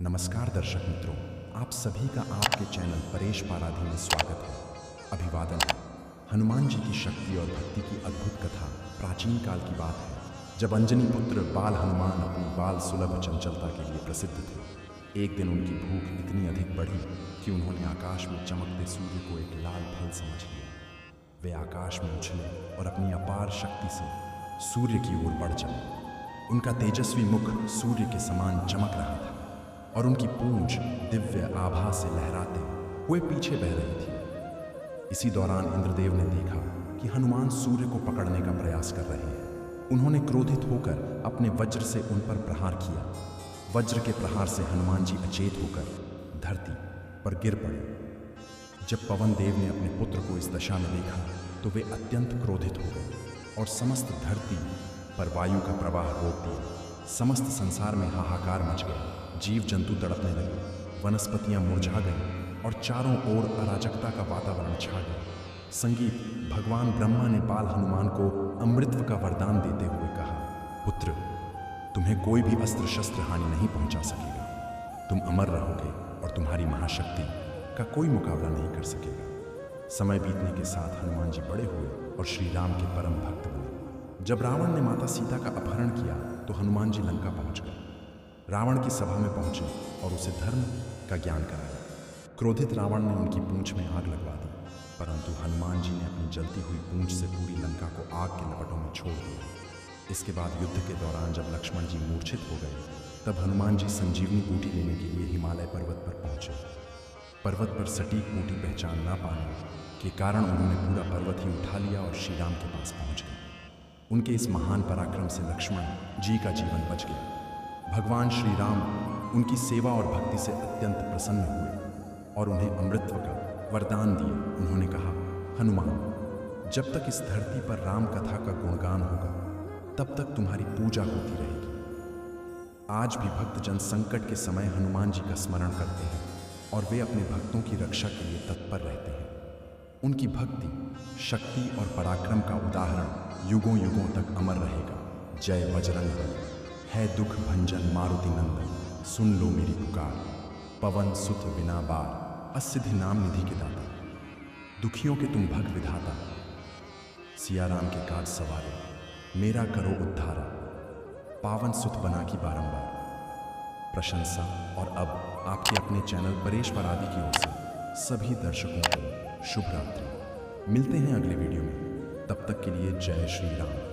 नमस्कार दर्शक मित्रों, आप सभी का आपके चैनल परेश पाराधी में स्वागत है। अभिवादन है। हनुमान जी की शक्ति और भक्ति की अद्भुत कथा प्राचीन काल की बात है, जब अंजनी पुत्र बाल हनुमान अपनी बाल सुलभ चंचलता के लिए प्रसिद्ध थे। एक दिन उनकी भूख इतनी अधिक बढ़ी कि उन्होंने आकाश में चमकते सूर्य को एक लाल फल समझ लिया। वे आकाश में उछले और अपनी अपार शक्ति से सूर्य की ओर बढ़ चले। उनका तेजस्वी मुख सूर्य के समान चमक रहा था और उनकी पूंछ दिव्य आभा से लहराते हुए पीछे बह रही थी। इसी दौरान इंद्रदेव ने देखा कि हनुमान सूर्य को पकड़ने का प्रयास कर रहे हैं। उन्होंने क्रोधित होकर अपने वज्र से उन पर प्रहार किया। वज्र के प्रहार से हनुमान जी अचेत होकर धरती पर गिर पड़े। जब पवन देव ने अपने पुत्र को इस दशा में देखा तो वे अत्यंत क्रोधित हो गए और समस्त धरती पर वायु का प्रवाह रोक दिया। समस्त संसार में हाहाकार मच गया। जीव जंतु तड़पने लगे, वनस्पतियां मुरझा गईं और चारों ओर अराजकता का वातावरण छा गया। संगीत भगवान ब्रह्मा ने बाल हनुमान को अमृतत्व का वरदान देते हुए कहा, पुत्र, तुम्हें कोई भी अस्त्र शस्त्र हानि नहीं पहुंचा सकेगा। तुम अमर रहोगे और तुम्हारी महाशक्ति का कोई मुकाबला नहीं कर सकेगा। समय बीतने के साथ हनुमान जी बड़े हुए और श्री राम के परम भक्त बने। जब रावण ने माता सीता का अपहरण किया तो हनुमान जी लंका पहुंच गए। रावण की सभा में पहुंचे और उसे धर्म का ज्ञान कराया। क्रोधित रावण ने उनकी पूंछ में आग लगवा दी, परंतु हनुमान जी ने अपनी जलती हुई पूंछ से पूरी लंका को आग के लपटों में छोड़ दिया। इसके बाद युद्ध के दौरान जब लक्ष्मण जी मूर्छित हो गए, तब हनुमान जी संजीवनी बूटी लेने के लिए हिमालय पर्वत पर पहुंचे। पर्वत पर सटीक बूटी पहचान न पाने के कारण उन्होंने पूरा पर्वत ही उठा लिया और श्री राम के पास पहुंच गए। उनके इस महान पराक्रम से लक्ष्मण जी का जीवन बच गया। भगवान श्री राम उनकी सेवा और भक्ति से अत्यंत प्रसन्न हुए और उन्हें अमृतत्व का वरदान दिए। उन्होंने कहा, हनुमान, जब तक इस धरती पर राम कथा का गुणगान होगा तब तक तुम्हारी पूजा होती रहेगी। आज भी भक्तजन संकट के समय हनुमान जी का स्मरण करते हैं और वे अपने भक्तों की रक्षा के लिए तत्पर रहते हैं। उनकी भक्ति, शक्ति और पराक्रम का उदाहरण युगों युगों तक अमर रहेगा। जय बजरंग बली। है दुख भंजन मारुति नंदन, सुन लो मेरी पुकार। पवन सुत बिना बार, असिधि नाम निधि के दाता। दुखियों के तुम भग विधाता, सिया राम के काज सवारे। मेरा करो उद्धारा, पावन सुत बना की बारंबार प्रशंसा। और अब आपके अपने चैनल परेश पाराधी की ओर से सभी दर्शकों को शुभ रात्रि। मिलते हैं अगले वीडियो में, तब तक के लिए जय श्री राम।